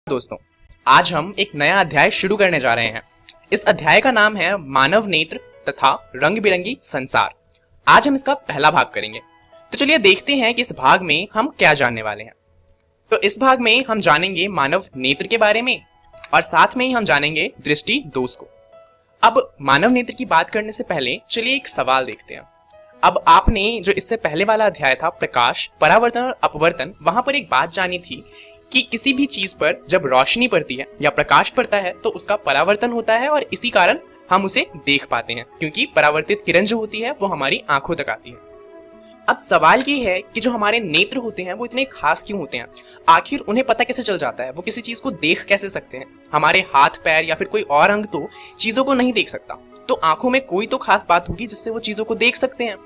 दोस्तों, आज हम एक नया अध्याय शुरू करने जा रहे हैं। इस अध्याय का नाम है मानव नेत्र तथा रंग बिरंगी संसार। आज हम इसका पहला भाग करेंगे। तो चलिए देखते हैं कि इस भाग में हम क्या जानने वाले हैं। तो इस भाग में हम जानेंगे मानव नेत्र के बारे में और साथ में ही हम जानेंगे दृष्टि दोष को। अब मानव नेत्र की बात करने से पहले चलिए एक सवाल देखते हैं। अब आपने जो इससे पहले वाला अध्याय था प्रकाश, परावर्तन और अपवर्तन, वहां पर एक बात जानी थी कि किसी भी चीज पर जब रोशनी पड़ती है या प्रकाश पड़ता है तो उसका परावर्तन होता है और इसी कारण हम उसे देख पाते हैं, क्योंकि परावर्तित किरण जो होती है वो हमारी आंखों तक आती है। अब सवाल ये है कि जो हमारे नेत्र होते हैं वो इतने खास क्यों होते हैं? आखिर उन्हें पता कैसे चल जाता है? वो किसी चीज को देख कैसे सकते हैं? हमारे हाथ पैर या फिर कोई और अंग तो चीजों को नहीं देख सकता, तो आंखों में कोई तो खास बात होगी जिससे वो चीजों को देख सकते हैं।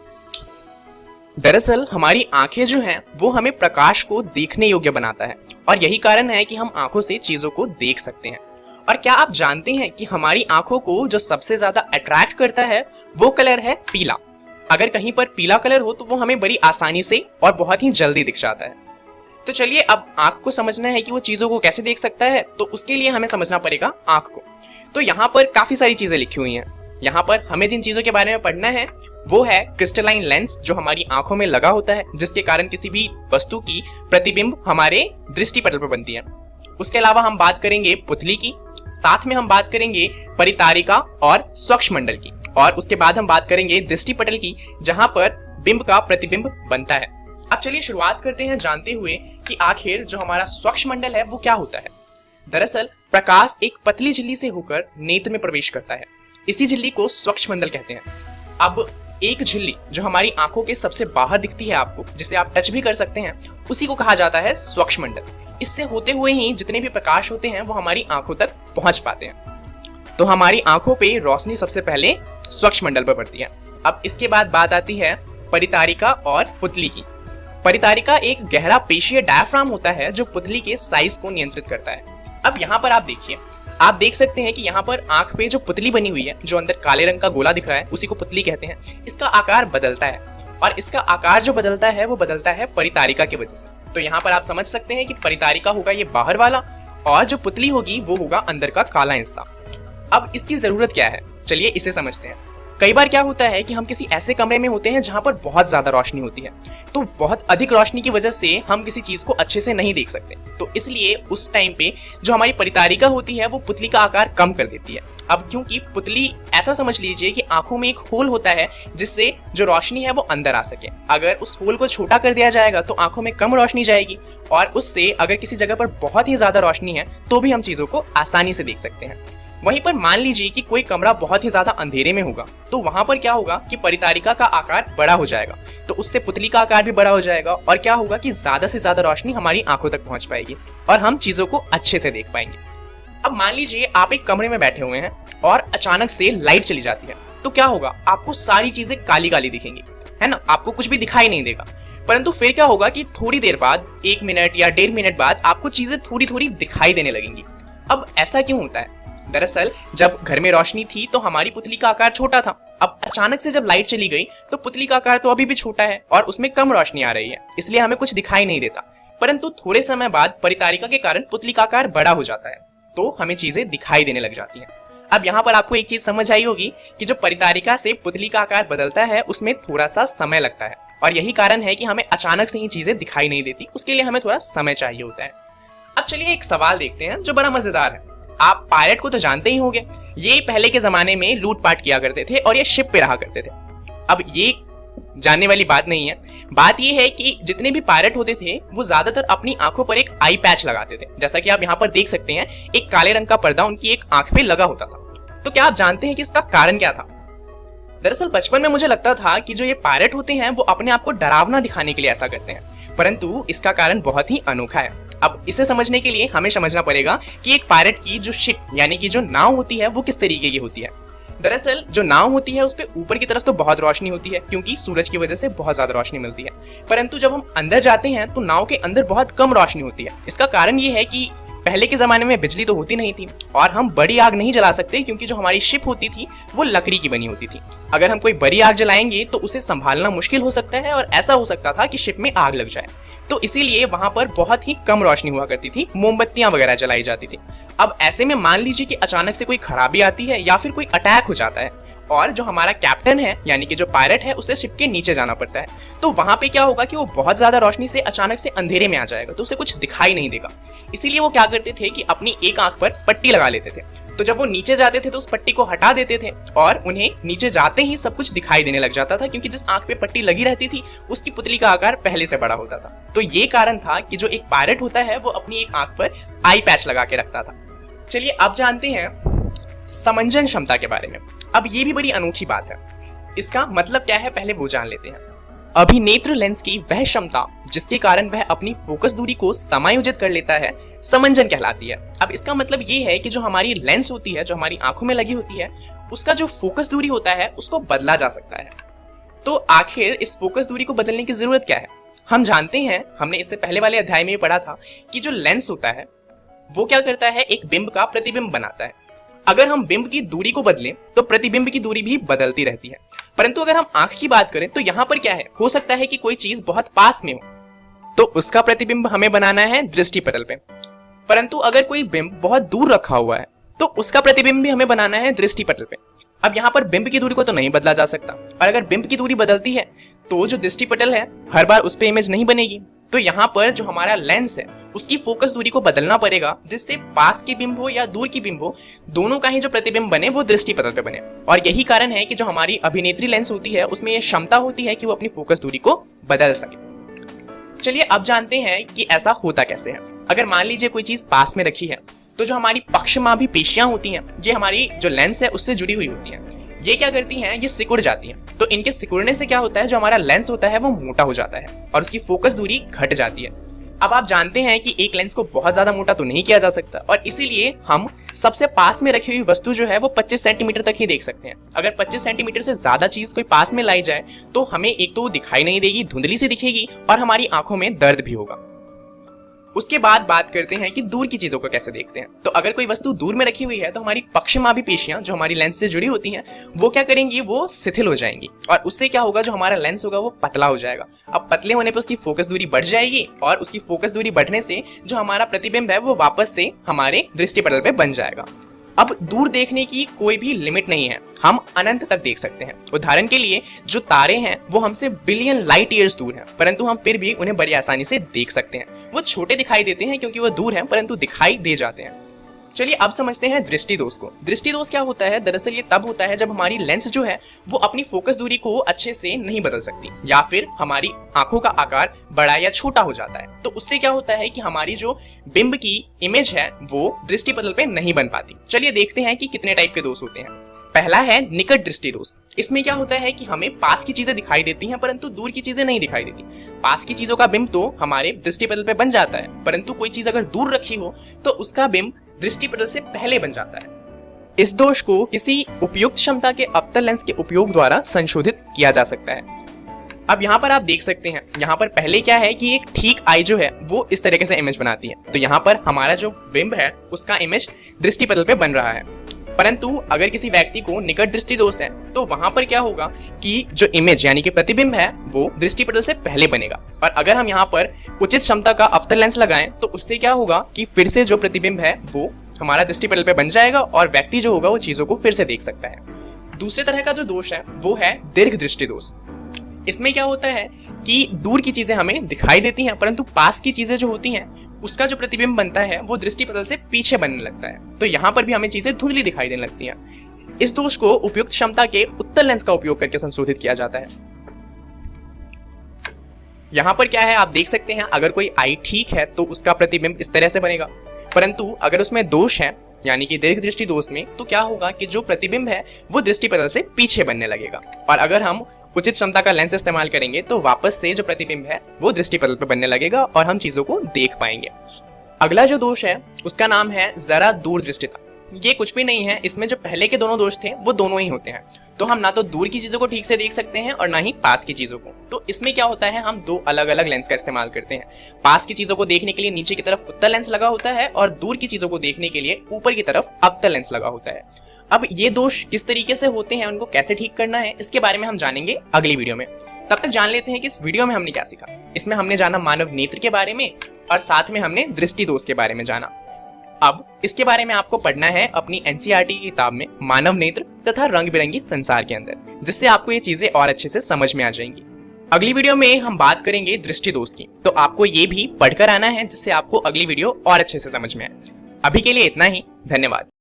दरअसल हमारी आंखें जो हैं वो हमें प्रकाश को देखने योग्य बनाता है और यही कारण है कि हम आंखों से चीजों को देख सकते हैं। और क्या आप जानते हैं कि हमारी आंखों को जो सबसे ज्यादा अट्रैक्ट करता है वो कलर है पीला। अगर कहीं पर पीला कलर हो तो वो हमें बड़ी आसानी से और बहुत ही जल्दी दिख जाता है। तो चलिए अब आंख को समझना है कि वो चीजों को कैसे देख सकता है, तो उसके लिए हमें समझना पड़ेगा आंख को। तो यहाँ पर काफी सारी चीजें लिखी हुई हैं। यहाँ पर हमें जिन चीजों के बारे में पढ़ना है वो है क्रिस्टलाइन लेंस, जो हमारी आंखों में लगा होता है, जिसके कारण किसी भी वस्तु की प्रतिबिंब हमारे दृष्टिपटल पर बनती है। उसके अलावा हम बात करेंगे पुतली की, साथ में हम बात करेंगे परितारिका और स्वक्ष्मंडल की, और उसके बाद हम बात करेंगे दृष्टिपटल की, जहां पर बिंब का प्रतिबिंब बनता है। अब चलिए शुरुआत करते हैं जानते हुए कि आखिर जो हमारा स्वक्ष्मंडल है वो क्या होता है। दरअसल प्रकाश एक पतली झिल्ली से होकर नेत्र में प्रवेश करता है, इसी झिल्ली को स्वक्ष्मंडल कहते हैं। अब एक झिल्ली जो हमारी आंखों के सबसे बाहर दिखती है आपको, जिसे आप टच भी कर सकते हैं, उसी को कहा जाता है स्वक्ष्मंडल। इससे होते हुए ही जितने भी प्रकाश होते हैं वो हमारी आंखों तक पहुंच पाते हैं। तो हमारी आंखों पे रोशनी सबसे पहले स्वक्ष्मंडल पर पड़ती है। अब इसके बाद बात आती है परितारिका और पुतली की। परितारिका एक गहरा पेशीय डायफ्राम होता है जो पुतली के साइज को नियंत्रित करता है। अब यहाँ पर आप देखिए, आप देख सकते हैं कि यहाँ पर आंख पे जो पुतली बनी हुई है, जो अंदर काले रंग का गोला दिख रहा है, उसी को पुतली कहते हैं। इसका आकार बदलता है और इसका आकार जो बदलता है वो बदलता है परितारिका की वजह से। तो यहाँ पर आप समझ सकते हैं कि परितारिका होगा ये बाहर वाला और जो पुतली होगी वो होगा अंदर का काला हिस्सा। अब इसकी जरूरत क्या है, चलिए इसे समझते हैं। कई बार क्या होता है कि हम किसी ऐसे कमरे में होते हैं जहां पर बहुत ज्यादा रोशनी होती है, तो बहुत अधिक रोशनी की वजह से हम किसी चीज को अच्छे से नहीं देख सकते। तो इसलिए उस टाइम पे जो हमारी परितारिका होती है वो पुतली का आकार कम कर देती है। अब क्योंकि पुतली, ऐसा समझ लीजिए कि आंखों में एक होल होता है जिससे जो रोशनी है वो अंदर आ सके। अगर उस होल को छोटा कर दिया जाएगा तो आंखों में कम रोशनी जाएगी और उससे अगर किसी जगह पर बहुत ही ज्यादा रोशनी है तो भी हम चीजों को आसानी से देख सकते हैं। वहीं पर मान लीजिए कि कोई कमरा बहुत ही ज्यादा अंधेरे में होगा, तो वहां पर क्या होगा कि परितारिका का आकार बड़ा हो जाएगा, तो उससे पुतली का आकार भी बड़ा हो जाएगा और क्या होगा कि ज्यादा से ज्यादा रोशनी हमारी आंखों तक पहुंच पाएगी और हम चीजों को अच्छे से देख पाएंगे। अब मान लीजिए आप एक कमरे में बैठे हुए हैं और अचानक से लाइट चली जाती है, तो क्या होगा, आपको सारी चीजें काली काली दिखेंगी, है ना, आपको कुछ भी दिखाई नहीं देगा। परंतु फिर क्या होगा कि थोड़ी देर बाद, 1 मिनट या 1.5 मिनट बाद आपको चीजें थोड़ी थोड़ी दिखाई देने लगेंगी। अब ऐसा क्यों होता है? दरअसल जब घर में रोशनी थी तो हमारी पुतली का आकार छोटा था। अब अचानक से जब लाइट चली गई तो पुतली का आकार तो अभी भी छोटा है और उसमें कम रोशनी आ रही है, इसलिए हमें कुछ दिखाई नहीं देता। परंतु थोड़े समय बाद परितारिका के कारण पुतली का आकार बड़ा हो जाता है, तो हमें चीजें दिखाई देने लग जाती हैं। अब यहाँ पर आपको एक चीज समझ आई होगी कि जो परितारिका से पुतली का आकार बदलता है उसमें थोड़ा सा समय लगता है और यही कारण है कि हमें अचानक से ही चीजें दिखाई नहीं देती, उसके लिए हमें थोड़ा समय चाहिए होता है। अब चलिए एक सवाल देखते हैं जो बड़ा मजेदार है। आप पायलट को तो जानते ही होंगे, ये पहले के जमाने में लूटपाट किया करते थे और ये शिप पे रहा करते थे। अब ये जानने वाली बात नहीं है, बात ये है कि जितने भी पायलट होते थे वो ज्यादातर अपनी आंखों पर एक आई पैच लगाते थे। जैसा कि आप यहाँ पर देख सकते हैं, एक काले रंग का पर्दा उनकी एक आंख पे लगा होता था। तो क्या आप जानते हैं कि इसका कारण क्या था? दरअसल बचपन में मुझे लगता था कि जो ये पायलट होते हैं वो अपने आप को डरावना दिखाने के लिए ऐसा करते हैं, परंतु इसका कारण बहुत ही अनोखा है। अब इसे समझने के लिए हमें समझना पड़ेगा कि एक पायलट की जो शिप यानी कि जो नाव होती है वो किस तरीके की होती है। दरअसल जो नाव होती है उस पे ऊपर की तरफ तो बहुत रोशनी होती है, क्योंकि सूरज की वजह से बहुत ज्यादा रोशनी मिलती है। परंतु जब हम अंदर जाते हैं तो नाव के अंदर बहुत कम रोशनी होती है। इसका कारण ये है कि पहले के ज़माने में बिजली तो होती नहीं थी और हम बड़ी आग नहीं जला सकते क्योंकि जो हमारी शिप होती थी वो लकड़ी की बनी होती थी। अगर हम कोई बड़ी आग जलाएंगे तो उसे संभालना मुश्किल हो सकता है और ऐसा हो सकता था कि शिप में आग लग जाए। तो इसीलिए वहां पर बहुत ही कम रोशनी हुआ करती थी, मोमबत्तियां वगैरह जलाई जाती थी। अब ऐसे में मान लीजिए कि अचानक से कोई खराबी आती है या फिर कोई अटैक हो जाता है और जो हमारा कैप्टन है यानी कि जो पायलट है उसे शिप के नीचे जाना पड़ता है, तो वहां पे क्या होगा कि वो बहुत ज्यादा रोशनी से अचानक से अंधेरे में आ जाएगा, तो उसे कुछ दिखाई नहीं देगा। इसीलिए वो क्या करते थे कि अपनी एक आंख पर पट्टी लगा लेते थे। तो जब वो नीचे जाते थे तो उस पट्टी को हटा देते थे और उन्हें नीचे जाते ही सब कुछ दिखाई देने लग जाता था, क्योंकि जिस आंख पे पट्टी लगी रहती थी उसकी पुतली का आकार पहले से बड़ा होता था। तो ये कारण था कि जो एक पायलट होता है वो अपनी एक आंख पर आई पैच लगा के रखता था। चलिए अब जानते हैं समंजन क्षमता के बारे में। अब ये भी बड़ी अनोखी बात है, इसका मतलब क्या है पहले वो जान लेते हैं। अभिनेत्र लेंस की वह क्षमता जिसके कारण वह अपनी फोकस दूरी को समायोजित कर लेता है समंजन कहलाती है। अब इसका मतलब ये है कि जो हमारी लेंस होती है, जो हमारी आंखों में लगी होती है, उसका जो फोकस दूरी होता है उसको बदला जा सकता है। तो आखिर इस फोकस दूरी को बदलने की जरूरत क्या है? हम जानते हैं, हमने इससे पहले वाले अध्याय में भी पढ़ा था कि जो लेंस होता है वो क्या करता है, एक बिंब का प्रतिबिंब बनाता है। अगर हम बिंब की दूरी को बदलें तो प्रतिबिंब की दूरी भी बदलती रहती है। परंतु अगर हम आंख की बात करें तो यहाँ पर क्या है, हो सकता है कि कोई चीज बहुत पास में हो तो उसका प्रतिबिंब हमें बनाना है दृष्टिपटल पे, परंतु अगर कोई बिंब बहुत दूर रखा हुआ है तो उसका प्रतिबिंब भी हमें बनाना है दृष्टिपटल पे। अब यहाँ पर बिंब की दूरी को तो नहीं बदला जा सकता, और अगर बिंब की दूरी बदलती है तो जो दृष्टिपटल है हर बार उस पे इमेज नहीं बनेगी। तो यहाँ पर जो हमारा लेंस है उसकी फोकस दूरी को बदलना पड़ेगा, जिससे पास की बिंब हो या दूर की बिंब हो, दोनों का ही जो प्रतिबिंब बने वो दृष्टिपटल पे बने। और यही कारण है कि जो हमारी अभिनेत्री लेंस होती है उसमें यह क्षमता होती है कि वो अपनी फोकस दूरी को बदल सके। चलिए अब जानते हैं कि ऐसा होता कैसे है। अगर मान लीजिए कोई चीज पास में रखी है तो जो हमारी पक्षमाभी पेशियां होती हैं ये हमारी जो लेंस है उससे जुड़ी हुई होती हैं। ये क्या करती हैं, ये सिकुड़ जाती हैं। तो इनके सिकुड़ने से क्या होता है, जो हमारा लेंस होता है वो मोटा हो जाता है और उसकी फोकस दूरी घट जाती है। अब आप जानते हैं कि एक लेंस को बहुत ज्यादा मोटा तो नहीं किया जा सकता और इसीलिए हम सबसे पास में रखी हुई वस्तु जो है वो 25 सेंटीमीटर तक ही देख सकते हैं। अगर 25 सेंटीमीटर से ज्यादा चीज कोई पास में लाई जाए तो हमें एक तो वो दिखाई नहीं देगी, धुंधली सी दिखेगी और हमारी आंखों में दर्द भी होगा। उसके बाद बात करते हैं कि दूर की चीजों को कैसे देखते हैं। तो अगर कोई वस्तु दूर में रखी हुई है तो हमारी पक्षमाभी पेशियां जो हमारी लेंस से जुड़ी होती हैं वो क्या करेंगी, वो शिथिल हो जाएंगी और उससे क्या होगा, जो हमारा लेंस होगा वो पतला हो जाएगा। अब पतले होने पर उसकी फोकस दूरी बढ़ जाएगी और उसकी फोकस दूरी बढ़ने से जो हमारा प्रतिबिंब है वो वापस से हमारे दृष्टिपटल पे बन जाएगा। अब दूर देखने की कोई भी लिमिट नहीं है, हम अनंत तक देख सकते हैं। उदाहरण के लिए जो तारे हैं वो हमसे बिलियन लाइट ईयर्स दूर हैं, परंतु हम फिर भी उन्हें बड़ी आसानी से देख सकते हैं। वो छोटे दिखाई देते हैं क्योंकि वो दूर हैं, परंतु दिखाई दे जाते हैं। चलिए अब समझते हैं दृष्टि दोष को। दृष्टि दोष क्या होता है? दरअसल ये तब होता है जब हमारी लेंस जो है वो अपनी फोकस दूरी को अच्छे से नहीं बदल सकती या फिर हमारी आंखों का आकार बड़ा या छोटा हो जाता है। तो उससे क्या होता है कि हमारी जो बिंब की इमेज है वो दृष्टिपटल पे नहीं बन पाती। चलिए देखते हैं कि कितने टाइप के दोष होते हैं। पहला है निकट दृष्टि दोष। इसमें क्या होता है कि हमें पास की चीजें दिखाई देती हैं परंतु दूर की चीजें नहीं दिखाई देती। पास की चीजों का बिंब तो हमारे दृष्टिपटल पे बन जाता है, परंतु कोई चीज अगर दूर रखी हो तो उसका बिंब दृष्टिपटल से पहले बन जाता है। इस दोष को किसी उपयुक्त क्षमता के अवतल लेंस के उपयोग द्वारा संशोधित किया जा सकता है। अब यहाँ पर आप देख सकते हैं, यहाँ पर पहले क्या है कि एक ठीक आई जो है वो इस तरीके से इमेज बनाती है। तो यहाँ पर हमारा जो बिंब है उसका इमेज दृष्टिपटल पे बन रहा है, परंतु अगर किसी व्यक्ति को निकट दृष्टि दोष है तो वहां पर क्या होगा कि जो इमेज यानी कि प्रतिबिंब है वो दृष्टिपटल से पहले बनेगा। और अगर हम यहाँ पर उचित क्षमता का अवतल लेंस लगाएं तो उससे क्या होगा कि फिर से जो प्रतिबिंब है वो हमारा दृष्टिपटल पे बन जाएगा और व्यक्ति जो होगा वो चीजों को फिर से देख सकता है। दूसरे तरह का जो दोष है वो है दीर्घ दृष्टि दोष। इसमें क्या होता है कि दूर की चीजें हमें दिखाई देती हैं परंतु पास की चीजें जो होती हैं उसका जो प्रतिबिंब बनता है वो दृष्टिपटल से पीछे बनने लगता है। तो यहाँ पर भी हमें चीजें धुंधली दिखाई देने लगती हैं। इस दोष को उपयुक्त क्षमता के उत्तल लेंस का उपयोग करके संशोधित किया जाता है। यहाँ पर क्या है आप देख सकते हैं, अगर कोई आई ठीक है तो उसका प्रतिबिंब इस तरह से बनेगा, परंतु अगर उसमें दोष है यानी कि दीर्घ दृष्टि दोष में तो क्या होगा कि जो प्रतिबिंब है वो दृष्टिपटल से पीछे बनने लगेगा। और अगर हम उचित क्षमता का लेंस इस्तेमाल करेंगे तो वापस से जो प्रतिबिंब है वो दृष्टिपटल पर बनने लगेगा और हम चीजों को देख पाएंगे। अगला जो दोष है उसका नाम है जरा दूरदृष्टिता। ये कुछ भी नहीं है, इसमें जो पहले के दोनों दोष थे वो दोनों ही होते हैं। तो हम ना तो दूर की चीजों को ठीक से देख सकते हैं और ना ही पास की चीजों को। तो इसमें क्या होता है, हम दो अलग अलग लेंस का इस्तेमाल करते हैं। पास की चीजों को देखने के लिए नीचे की तरफ उत्तल लेंस लगा होता है और दूर की चीजों को देखने के लिए ऊपर की तरफ अवतल लेंस लगा होता है। अब ये दोष किस तरीके से होते हैं, उनको कैसे ठीक करना है, इसके बारे में हम जानेंगे अगली वीडियो में। तब तक जान लेते हैं कि इस वीडियो में हमने क्या सीखा। इसमें हमने जाना मानव नेत्र के बारे में और साथ में हमने दृष्टि दोष के बारे में जाना। अब इसके बारे में आपको पढ़ना है अपनी एनसीईआरटी की किताब में मानव नेत्र तथा रंग बिरंगी संसार के अंदर, जिससे आपको ये चीजें और अच्छे से समझ में आ जाएंगी। अगली वीडियो में हम बात करेंगे दृष्टि दोष की, तो आपको ये भी पढ़कर आना है जिससे आपको अगली वीडियो और अच्छे से समझ में आए। अभी के लिए इतना ही, धन्यवाद।